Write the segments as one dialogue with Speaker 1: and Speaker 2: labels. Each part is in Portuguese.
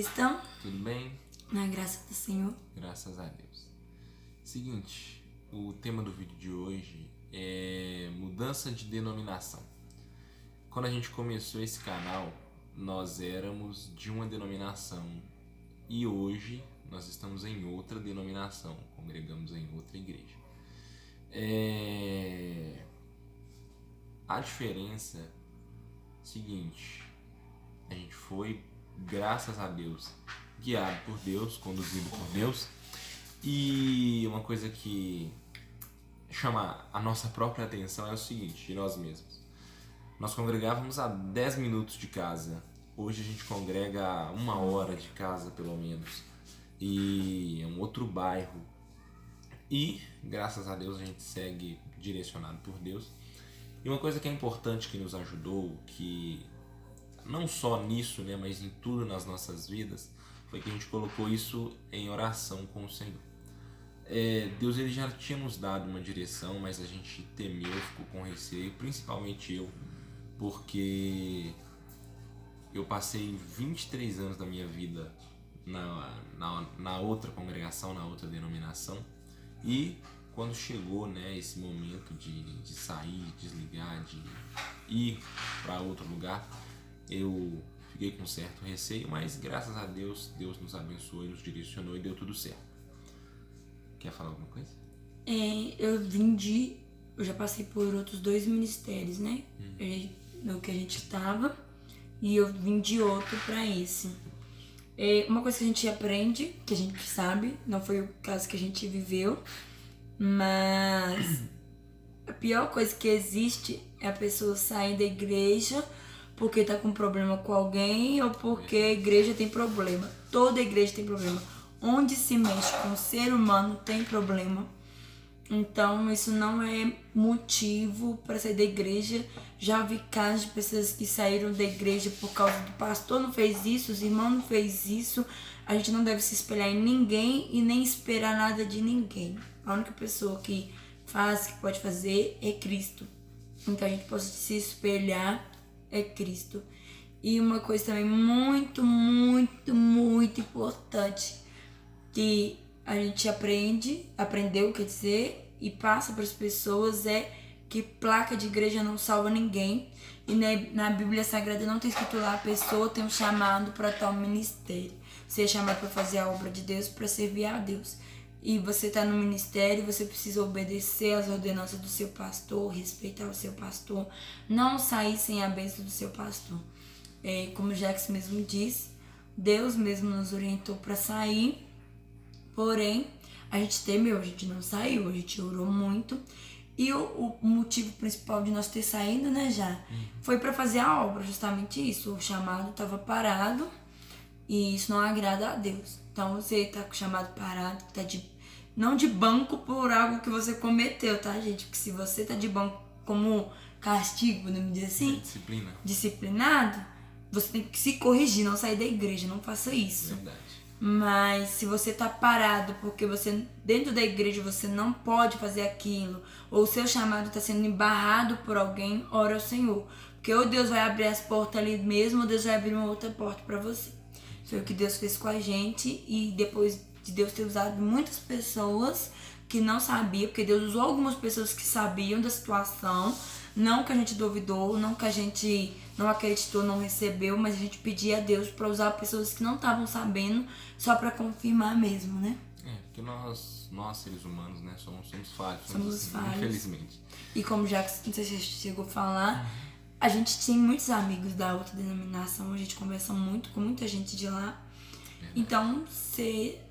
Speaker 1: vocês estão?
Speaker 2: Tudo bem?
Speaker 1: Na graça do Senhor.
Speaker 2: Graças a Deus. Seguinte, o tema do vídeo de hoje é mudança de denominação. Quando a gente começou esse canal, nós éramos de uma denominação e hoje nós estamos em outra denominação, congregamos em outra igreja. A diferença é a seguinte: a gente foi, graças a Deus, guiado por Deus, conduzido por Deus, e uma coisa que chama a nossa própria atenção é o seguinte, de nós mesmos. Nós congregávamos a 10 minutos de casa, hoje a gente congrega a 1 hora de casa pelo menos, e é um outro bairro, e graças a Deus a gente segue direcionado por Deus. E uma coisa que é importante, que nos ajudou, que não só nisso, né, mas em tudo nas nossas vidas, foi que a gente colocou isso em oração com o Senhor. Deus, ele já tinha nos dado uma direção, mas a gente temeu, ficou com receio, principalmente eu, porque eu passei 23 anos da minha vida na outra congregação, na outra denominação, e quando chegou, né, esse momento de sair, de desligar, de ir para outro lugar, eu fiquei com certo receio, mas graças a Deus, Deus nos abençoou, nos direcionou e deu tudo certo. Quer falar alguma coisa?
Speaker 1: Eu já passei por outros 2 ministérios, né? No que a gente estava, e eu vim de outro para esse. Uma coisa que a gente aprende, que a gente sabe, não foi o caso que a gente viveu, mas a pior coisa que existe é a pessoa sair da igreja porque tá com problema com alguém ou porque a igreja tem problema. Toda igreja tem problema. Onde se mexe com o ser humano tem problema. Então isso não é motivo para sair da igreja. Já vi casos de pessoas que saíram da igreja por causa do pastor não fez isso, os irmãos não fez isso. A gente não deve se espelhar em ninguém e nem esperar nada de ninguém. A única pessoa que faz, que pode fazer, é Cristo. Então a gente pode se espelhar é Cristo. E uma coisa também muito, muito, muito importante que a gente aprendeu, quer dizer, e passa para as pessoas é que placa de igreja não salva ninguém. E na Bíblia Sagrada não tem escrito lá, a pessoa tem um chamado para tal ministério. Você é chamado para fazer a obra de Deus, para servir a Deus. E você está no ministério, você precisa obedecer às ordenanças do seu pastor, respeitar o seu pastor, não sair sem a bênção do seu pastor. Como o Jackson mesmo diz, Deus mesmo nos orientou para sair, porém a gente temeu, a gente não saiu, a gente orou muito. E o motivo principal de nós ter saído, né, foi para fazer a obra, justamente isso. O chamado estava parado e isso não agrada a Deus. Então você tá com o chamado parado, tá não de banco por algo que você cometeu, tá, gente? Porque se você tá de banco como castigo, vamos dizer assim, disciplinado, você tem que se corrigir, não sair da igreja, não faça isso.
Speaker 2: Verdade.
Speaker 1: Mas se você tá parado porque você, dentro da igreja, você não pode fazer aquilo, ou o seu chamado tá sendo embarrado por alguém, ora ao Senhor. Porque ou Deus vai abrir as portas ali mesmo, ou Deus vai abrir uma outra porta para você. Foi o que Deus fez com a gente, e depois de Deus ter usado muitas pessoas que não sabiam, porque Deus usou algumas pessoas que sabiam da situação, não que a gente duvidou, não que a gente não acreditou, não recebeu, mas a gente pedia a Deus para usar pessoas que não estavam sabendo, só para confirmar mesmo, né?
Speaker 2: Porque nós seres humanos, né, somos falhos.
Speaker 1: Somos falhos.
Speaker 2: Infelizmente.
Speaker 1: E como já não sei se chegou a falar, a gente tem muitos amigos da outra denominação, a gente conversa muito com muita gente de lá. Então você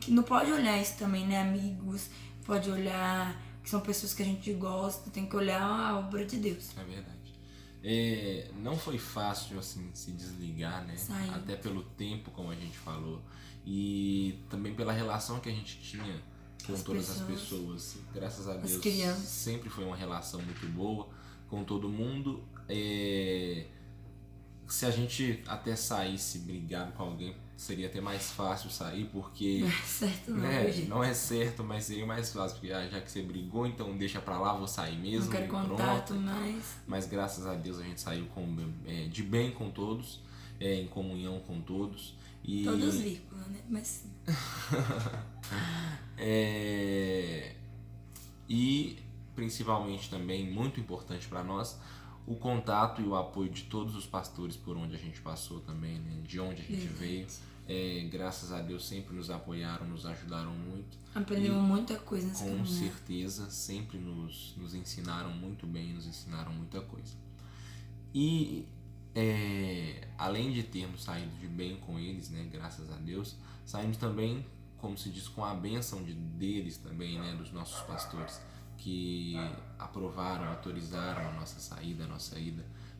Speaker 1: não pode olhar isso também, né, amigos? Pode olhar que são pessoas que a gente gosta, tem que olhar a obra de Deus.
Speaker 2: É verdade. Não foi fácil assim se desligar, né? Até pelo tempo, como a gente falou, e também pela relação que a gente tinha com todas as pessoas. Graças a Deus, sempre foi uma relação muito boa com todo mundo. Se a gente até saísse brigado com alguém, seria até mais fácil sair, porque
Speaker 1: não é certo não,
Speaker 2: não é certo, mas seria mais fácil, porque já que você brigou, então deixa pra lá, vou sair mesmo.
Speaker 1: Não quero contato mais.
Speaker 2: Mas graças a Deus a gente saiu de bem com todos, em comunhão com todos, E...
Speaker 1: Todos vírgula, né? Mas...
Speaker 2: E principalmente também, muito importante para nós, o contato e o apoio de todos os pastores por onde a gente passou também, né? De onde a gente veio. Graças a Deus sempre nos apoiaram, nos ajudaram muito.
Speaker 1: Aprendemos muita coisa nesse
Speaker 2: Com
Speaker 1: caminho.
Speaker 2: certeza, sempre nos ensinaram muito bem, nos ensinaram muita coisa. E além de termos saído de bem com eles, né, graças a Deus, saímos também, como se diz, com a bênção deles também, né, dos nossos pastores, que aprovaram, autorizaram a nossa saída,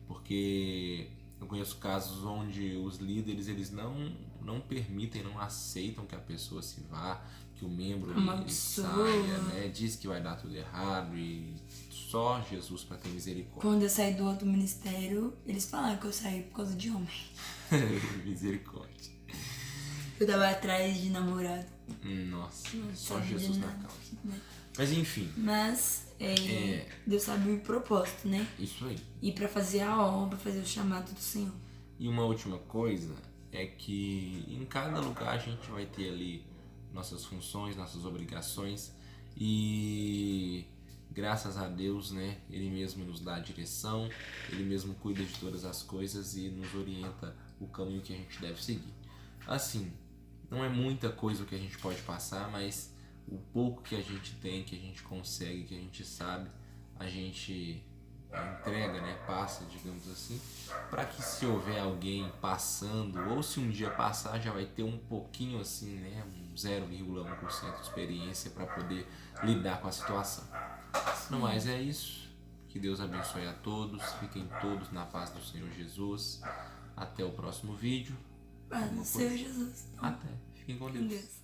Speaker 2: porque eu conheço casos onde os líderes eles não permitem, não aceitam que a pessoa se vá, que o membro saia, né? Diz que vai dar tudo errado e só Jesus para ter misericórdia.
Speaker 1: Quando eu saí do outro ministério, eles falaram que eu saí por causa de homem.
Speaker 2: Misericórdia.
Speaker 1: Eu tava atrás de namorado.
Speaker 2: Nossa, só Jesus na causa.
Speaker 1: Né?
Speaker 2: Mas enfim.
Speaker 1: Mas Deus sabe o propósito, né?
Speaker 2: Isso aí.
Speaker 1: E pra fazer a obra, fazer o chamado do Senhor.
Speaker 2: E uma última coisa é que em cada lugar a gente vai ter ali nossas funções, nossas obrigações e graças a Deus, né, Ele mesmo nos dá a direção, Ele mesmo cuida de todas as coisas e nos orienta o caminho que a gente deve seguir. Assim, não é muita coisa o que a gente pode passar, mas o pouco que a gente tem, que a gente consegue, que a gente sabe, a gente entrega, né, passa, digamos assim, para que se houver alguém passando, ou se um dia passar, já vai ter um pouquinho assim, né, um 0,1% de experiência para poder lidar com a situação. No mais é isso, que Deus abençoe a todos, fiquem todos na paz do Senhor Jesus, até o próximo vídeo.
Speaker 1: Paz do Senhor Jesus.
Speaker 2: Até, fiquem com Deus.